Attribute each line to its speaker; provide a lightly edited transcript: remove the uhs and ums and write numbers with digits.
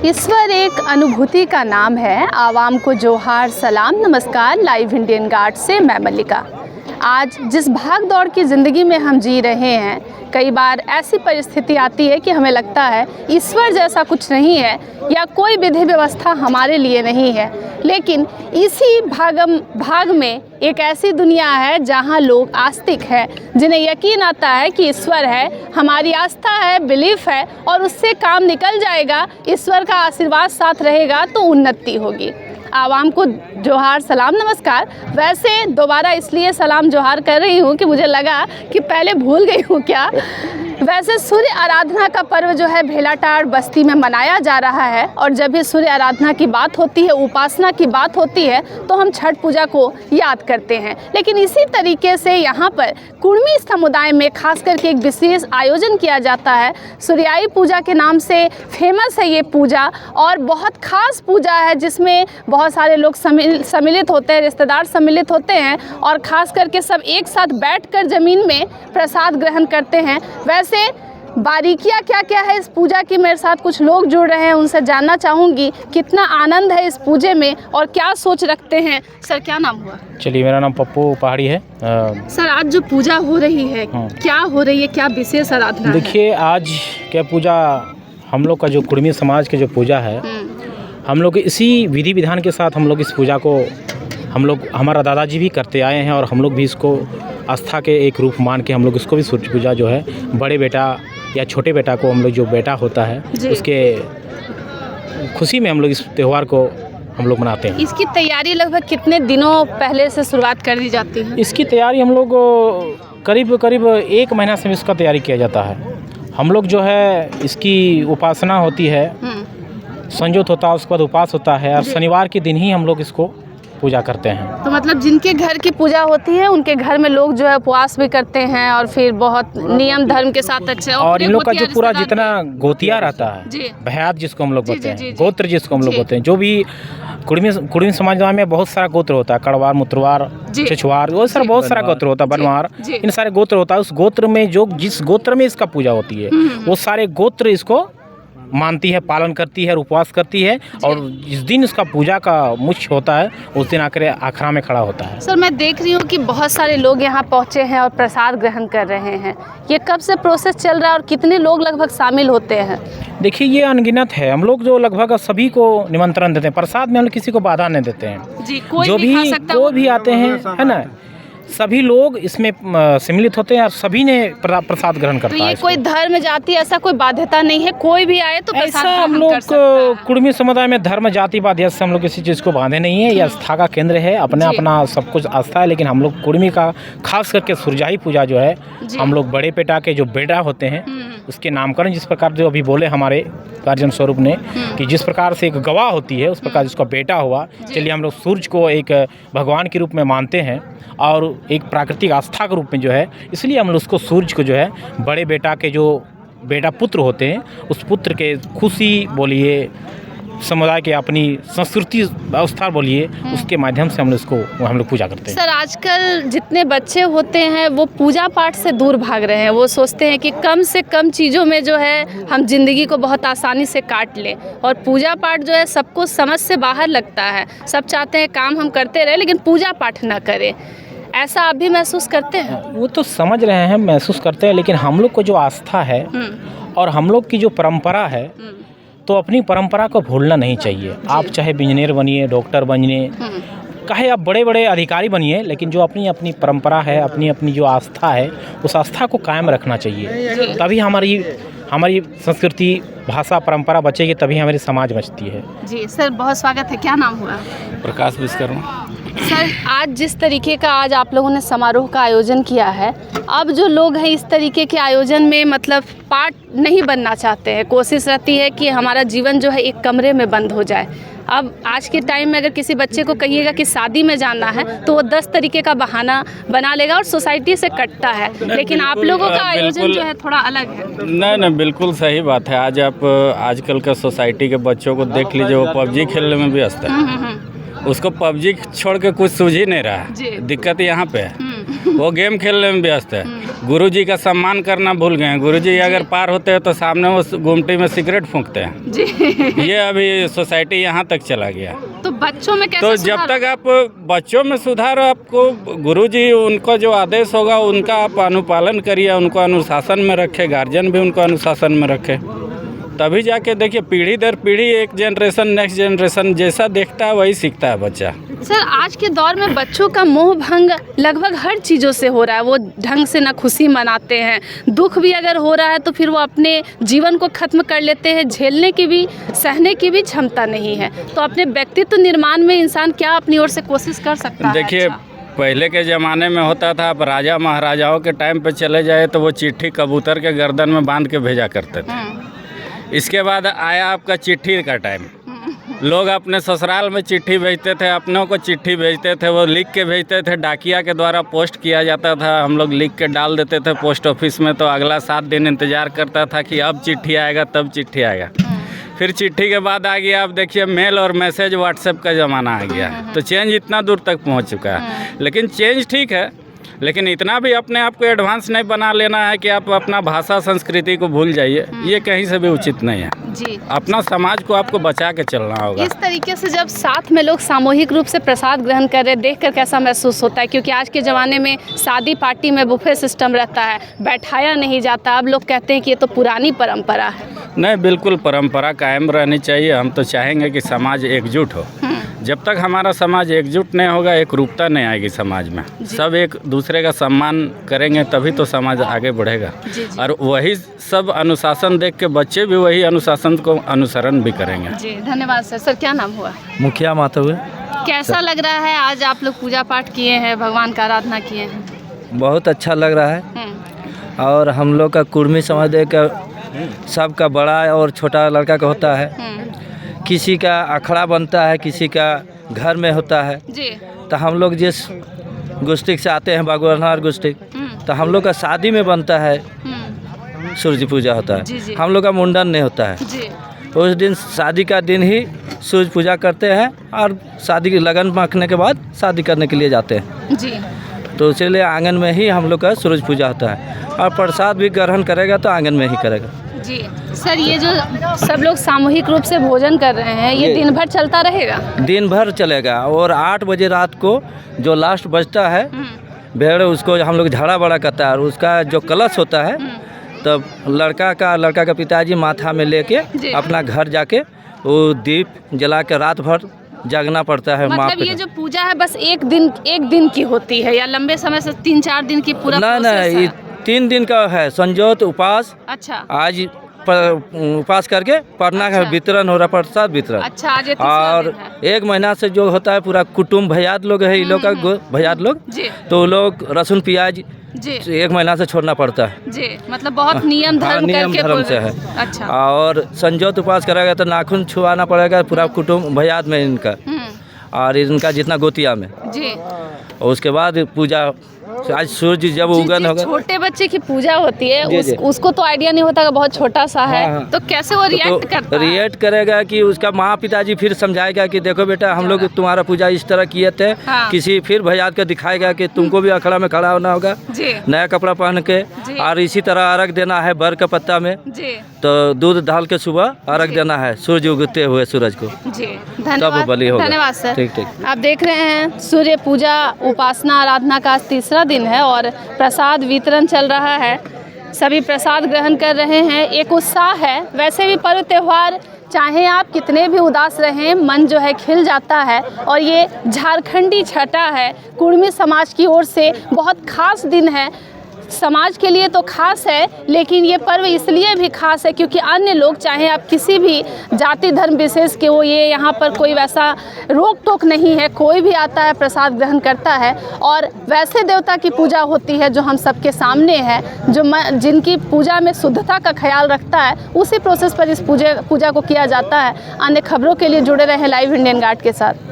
Speaker 1: ईश्वर एक अनुभूति का नाम है। आवाम को जोहार सलाम नमस्कार। लाइव इंडियन गार्ड से मैं मल्लिका। आज जिस भाग दौड़ की ज़िंदगी में हम जी रहे हैं, कई बार ऐसी परिस्थिति आती है कि हमें लगता है ईश्वर जैसा कुछ नहीं है या कोई विधि व्यवस्था हमारे लिए नहीं है। लेकिन इसी भाग में एक ऐसी दुनिया है जहां लोग आस्तिक हैं, जिन्हें यकीन आता है कि ईश्वर है, हमारी आस्था है, बिलीफ है और उससे काम निकल जाएगा, ईश्वर का आशीर्वाद साथ रहेगा तो उन्नति होगी। आवाम को जोहार सलाम नमस्कार। वैसे दोबारा इसलिए सलाम जोहार कर रही हूँ कि मुझे लगा कि पहले भूल गई हूँ क्या। वैसे सूर्य आराधना का पर्व जो है भेलाटाड़ बस्ती में मनाया जा रहा है और जब भी सूर्य आराधना की बात होती है, उपासना की बात होती है तो हम छठ पूजा को याद करते हैं। लेकिन इसी तरीके से यहाँ पर कुर्मी समुदाय में खास करके एक विशेष आयोजन किया जाता है। सूर्याई पूजा के नाम से फेमस है ये पूजा और बहुत खास पूजा है जिसमें बहुत सारे लोग सम्मिलित होते हैं, रिश्तेदार सम्मिलित होते हैं और ख़ास करके सब एक साथ बैठकर ज़मीन में प्रसाद ग्रहण करते हैं। वैसे बारीकियाँ क्या क्या है इस पूजा की, मेरे साथ कुछ लोग जुड़ रहे हैं, उनसे जानना चाहूँगी कितना आनंद है इस पूजे में और क्या सोच रखते हैं। सर क्या नाम हुआ?
Speaker 2: चलिए, मेरा नाम पप्पू पहाड़ी है।
Speaker 1: सर आज जो पूजा हो रही है क्या हो रही है, क्या विशेष आराधना है?
Speaker 2: देखिए, आज क्या पूजा हम लोग का जो कुर्मी समाज की जो पूजा है, हम लोग इसी विधि विधान के साथ हम लोग इस पूजा को हमारा दादाजी भी करते आए हैं और हम लोग भी इसको आस्था के एक रूप मान के हम लोग इसको भी सूर्य पूजा जो है बड़े बेटा या छोटे बेटा को हम लोग जो बेटा होता है उसके खुशी में हम लोग इस त्यौहार को हम लोग मनाते हैं।
Speaker 1: इसकी तैयारी लगभग कितने दिनों पहले से शुरुआत कर दी जाती है? इसकी
Speaker 2: तैयारी हम लोग करीब 1 महीना से इसका तैयारी किया जाता है। हम लोग जो है इसकी उपासना होती है, संजोत होता है, उसके बाद उपास होता है और शनिवार के दिन ही हम लोग इसको पूजा करते हैं।
Speaker 1: तो मतलब जिनके घर की पूजा होती है उनके घर में लोग जो है उपवास भी करते हैं और फिर बहुत नियम धर्म के साथ अच्छे
Speaker 2: और इन लोग का जो पूरा जितना गोतिया रहता है, भयात जिसको हम लोग बोलते हैं, गोत्र जिसको हम लोग बोलते हैं, जो भी कुर्मी समाज में बहुत सारा गोत्र होता है, कड़वार, मुत्रवार, छिछवार, वो सारा बहुत सारा गोत्र होता है, बनवार, इन सारे गोत्र होता है। उस गोत्र में जो जिस गोत्र में इसका पूजा होती है वो सारे गोत्र इसको मानती है, पालन करती है और उपवास करती है और जिस दिन इसका पूजा का मुख्य होता है उस दिन आकर आखड़ा में खड़ा होता है।
Speaker 1: सर मैं देख रही हूँ कि बहुत सारे लोग यहाँ पहुँचे हैं और प्रसाद ग्रहण कर रहे हैं। ये कब से प्रोसेस चल रहा है और कितने लोग लगभग शामिल होते हैं?
Speaker 2: देखिए, ये अनगिनत है। हम लोग जो लगभग सभी को निमंत्रण देते हैं, प्रसाद में हम लोग किसी को बाधा नहीं देते हैं।
Speaker 1: जी, कोई
Speaker 2: भी आते हैं, है ना, सभी लोग इसमें सम्मिलित होते हैं और सभी ने प्रसाद ग्रहण करता है।
Speaker 1: तो ये कोई धर्म जाति ऐसा कोई बाध्यता नहीं है, कोई भी आए तो प्रसाद ग्रहण
Speaker 2: हम लोग कुर्मी समुदाय में धर्म जाति बाध्य से हम लोग किसी चीज़ को बांधे नहीं है। ये आस्था का केंद्र है, अपना सब कुछ आस्था है। लेकिन हम लोग कुर्मी का खास करके सूर्याई पूजा जो है, हम लोग बड़े बेटा के जो बेटा होते हैं उसके नामकरण, जिस प्रकार जो अभी बोले हमारे गार्जियन स्वरूप ने कि जिस प्रकार से एक गवाह होती है उस प्रकार जिसका बेटा हुआ, चलिए हम लोग सूर्य को एक भगवान के रूप में मानते हैं और एक प्राकृतिक आस्था के रूप में जो है, इसलिए हम लोग उसको सूर्य को जो है बड़े बेटा के जो बेटा पुत्र होते हैं उस पुत्र के खुशी बोलिए, समुदाय के अपनी संस्कृति व्यवस्था बोलिए, उसके माध्यम से हम लोग पूजा करते हैं।
Speaker 1: सर आजकल जितने बच्चे होते हैं वो पूजा पाठ से दूर भाग रहे हैं। वो सोचते हैं कि कम से कम चीज़ों में जो है हम जिंदगी को बहुत आसानी से काट लें और पूजा पाठ जो है सबको समझ से बाहर लगता है। सब चाहते हैं काम हम करते रहे लेकिन पूजा पाठ ना करें। ऐसा आप भी महसूस करते हैं?
Speaker 2: वो तो समझ रहे हैं, महसूस करते हैं, लेकिन हम लोग को जो आस्था है और हम लोग की जो परंपरा है तो अपनी परंपरा को भूलना नहीं चाहिए। आप चाहे इंजीनियर बनिए, डॉक्टर बनिए, चाहे आप बड़े बड़े अधिकारी बनिए, लेकिन जो अपनी परंपरा है, अपनी जो आस्था है, उस आस्था को कायम रखना चाहिए। तभी हमारी संस्कृति, भाषा, परंपरा बचेगी, तभी हमारी समाज बचती है।
Speaker 1: जी सर, बहुत स्वागत है। क्या नाम हुआ?
Speaker 3: प्रकाश विश्वकर्मा।
Speaker 1: सर आज जिस तरीके का आज आप लोगों ने समारोह का आयोजन किया है, अब जो लोग हैं इस तरीके के आयोजन में मतलब पार्ट नहीं बनना चाहते हैं, कोशिश रहती है कि हमारा जीवन जो है एक कमरे में बंद हो जाए। अब आज के टाइम में अगर किसी बच्चे को कहिएगा कि शादी में जाना है तो वो 10 तरीके का बहाना बना लेगा और सोसाइटी से कटता है। लेकिन आप लोगों का आयोजन जो है थोड़ा अलग है।
Speaker 3: नहीं, बिल्कुल सही बात है। आज आप आजकल का सोसाइटी के बच्चों को देख लीजिए, वो पबजी खेलने में व्यस्त है। उसको पबजी छोड़ के कुछ सूझ ही नहीं रहा है। दिक्कत यहाँ पे है, वो गेम खेलने में व्यस्त है। गुरुजी का सम्मान करना भूल गए हैं। गुरुजी अगर पार होते हैं तो सामने वो गुमटी में सिगरेट फूंकते हैं
Speaker 1: जी।
Speaker 3: ये अभी सोसाइटी यहाँ तक चला गया।
Speaker 1: तो बच्चों में कैसे
Speaker 3: तो
Speaker 1: सुधार?
Speaker 3: जब तक आप बच्चों में सुधार, आपको गुरुजी उनका जो आदेश होगा उनका आप अनुपालन करिए, उनको अनुशासन में रखे, गार्जियन भी उनको अनुशासन में रखे, तभी जाके देखिए पीढ़ी दर पीढ़ी एक जनरेशन नेक्स्ट जनरेशन जैसा देखता है वही सीखता है बच्चा।
Speaker 1: सर, आज के दौर में बच्चों का मोह भंग लगभग हर चीज़ों से हो रहा है। वो ढंग से ना खुशी मनाते हैं, दुख भी अगर हो रहा है तो फिर वो अपने जीवन को ख़त्म कर लेते हैं, झेलने की भी सहने की भी क्षमता नहीं है। तो अपने व्यक्तित्व निर्माण में इंसान क्या अपनी ओर से कोशिश कर सकता है?
Speaker 3: देखिए पहले के ज़माने में होता था, आप राजा महाराजाओं के टाइम पे चले जाए तो वो चिट्ठी कबूतर के गर्दन में बांध के भेजा करते थे। इसके बाद आया आपका चिट्ठी का टाइम। लोग अपने ससुराल में चिट्ठी भेजते थे, अपनों को चिट्ठी भेजते थे, वो लिख के भेजते थे, डाकिया के द्वारा पोस्ट किया जाता था। हम लोग लिख के डाल देते थे पोस्ट ऑफिस में, तो अगला 7 दिन इंतज़ार करता था कि अब चिट्ठी आएगा तब चिट्ठी आएगा। फिर चिट्ठी के बाद आ गया, अब देखिए मेल और मैसेज व्हाट्सएप का ज़माना आ गया। तो चेंज इतना दूर तक पहुंच चुका है। लेकिन चेंज ठीक है, लेकिन इतना भी अपने आप को एडवांस नहीं बना लेना है कि आप अपना भाषा संस्कृति को भूल जाइए। ये कहीं से भी उचित नहीं है
Speaker 1: जी।
Speaker 3: अपना समाज को आपको बचा के चलना होगा।
Speaker 1: इस तरीके से जब साथ में लोग सामूहिक रूप से प्रसाद ग्रहण कर रहे, देखकर कैसा महसूस होता है? क्योंकि आज के ज़माने में शादी पार्टी में बुफे सिस्टम रहता है, बैठाया नहीं जाता। अब लोग कहते हैं कि ये तो पुरानी परंपरा है।
Speaker 3: नहीं, बिल्कुल परंपरा कायम रहनी चाहिए। हम तो चाहेंगे कि समाज एकजुट हो। जब तक हमारा समाज एकजुट नहीं होगा, एक रूपता नहीं आएगी समाज में। सब एक दूसरे का सम्मान करेंगे तभी तो समाज आगे बढ़ेगा। और वही सब अनुशासन देख के बच्चे भी वही अनुशासन को अनुसरण भी करेंगे।
Speaker 1: जी, धन्यवाद सर। सर, क्या नाम हुआ?
Speaker 4: मुखिया माता हुए।
Speaker 1: कैसा लग रहा है आज आप लोग पूजा पाठ किए हैं, भगवान का आराधना किए हैं?
Speaker 4: बहुत अच्छा लग रहा है। और हम लोग का कुर्मी समुदाय का सबका बड़ा और छोटा लड़का का होता है। किसी का अखड़ा बनता है, किसी का घर में होता है
Speaker 1: जी।
Speaker 4: तो हम लोग जिस गुस्टिक से आते हैं, बागुरनार गुस्टिक, तो हम लोग का शादी में बनता है, सूर्य पूजा होता है।
Speaker 1: जी।
Speaker 4: हम लोग का मुंडन नहीं होता है
Speaker 1: जी।
Speaker 4: उस दिन शादी का दिन ही सूर्य पूजा करते हैं और शादी की लगन माखने के बाद शादी करने के लिए जाते हैं।
Speaker 1: जी।
Speaker 4: तो इसलिए आंगन में ही हम लोग का सूरज पूजा होता है। और प्रसाद भी ग्रहण करेगा तो आंगन में ही करेगा।
Speaker 1: जी सर, ये जो सब लोग सामूहिक रूप से भोजन कर रहे हैं, ये दिन भर चलता रहेगा?
Speaker 4: दिन भर चलेगा। और 8 बजे रात को जो लास्ट बजता है भेड़, उसको हम लोग झाड़ा बड़ा करता है। और उसका जो कलश होता है तब लड़का का पिताजी माथा में लेके अपना घर जाके वो दीप जला के रात भर जागना पड़ता है।
Speaker 1: मतलब ये जो पूजा है बस एक दिन की होती है या लंबे समय से 3-4 दिन की पूरा
Speaker 4: ना, ये 3 दिन का है। संजोत उपास।
Speaker 1: अच्छा।
Speaker 4: आज उपास करके पढ़ना है, वितरण हो रहा, प्रसाद वितरण।
Speaker 1: अच्छा, आज ये
Speaker 4: और 1 महीना से जो होता है पूरा कुटुम्ब भैयाद लोग है, इन लोग का भैयाद लोग, तो वो लोग लहसुन प्याज
Speaker 1: जी
Speaker 4: 1 महीना से छोड़ना पड़ता है
Speaker 1: जी। मतलब बहुत नियम धर्म
Speaker 4: से है।
Speaker 1: अच्छा।
Speaker 4: और संजोत उपास कराएगा तो नाखून छुआना पड़ेगा पूरा कुटुम्ब भैयाद में इनका और इनका जितना गोतिया में
Speaker 1: जी।
Speaker 4: और उसके बाद पूजा। आज सूरज जब उगन होगा,
Speaker 1: छोटे बच्चे की पूजा होती है, उसको तो आइडिया नहीं होता कि बहुत छोटा सा है।
Speaker 4: हाँ।
Speaker 1: तो कैसे वो रिएक्ट करता है?
Speaker 4: रिएक्ट करेगा कि उसका माँ पिताजी फिर समझाएगा कि देखो बेटा हम लोग तुम्हारा पूजा इस तरह किए थे।
Speaker 1: हाँ।
Speaker 4: किसी फिर भैयाद का दिखाएगा कि तुमको भी अखड़ा में खड़ा होना होगा
Speaker 1: जी।
Speaker 4: नया कपड़ा पहन के। और इसी तरह अर्घ देना है बर का पत्ता में
Speaker 1: जी।
Speaker 4: तो दूध डाल के सुबह अर्घ देना है सूरज उगते हुए सूरज को
Speaker 1: जी।
Speaker 4: तब बलि होगा।
Speaker 1: धन्यवाद सर।
Speaker 4: ठीक।
Speaker 1: आप देख रहे हैं सूर्य पूजा उपासना आराधना का आज 3रा दिन है और प्रसाद वितरण चल रहा है। सभी प्रसाद ग्रहण कर रहे हैं, एक उत्साह है। वैसे भी पर्व त्यौहार चाहे आप कितने भी उदास रहें, मन जो है खिल जाता है। और ये झारखंडी छठा है, कुर्मी समाज की ओर से बहुत खास दिन है। समाज के लिए तो खास है, लेकिन ये पर्व इसलिए भी खास है क्योंकि अन्य लोग, चाहे आप किसी भी जाति धर्म विशेष के हो, ये यहाँ पर कोई वैसा रोक टोक नहीं है। कोई भी आता है, प्रसाद ग्रहण करता है। और वैसे देवता की पूजा होती है जो हम सबके सामने है, जो जिनकी पूजा में शुद्धता का ख्याल रखता है, उसी प्रोसेस पर इस पूजा को किया जाता है। अन्य खबरों के लिए जुड़े रहें लाइव इंडियन गार्ड के साथ।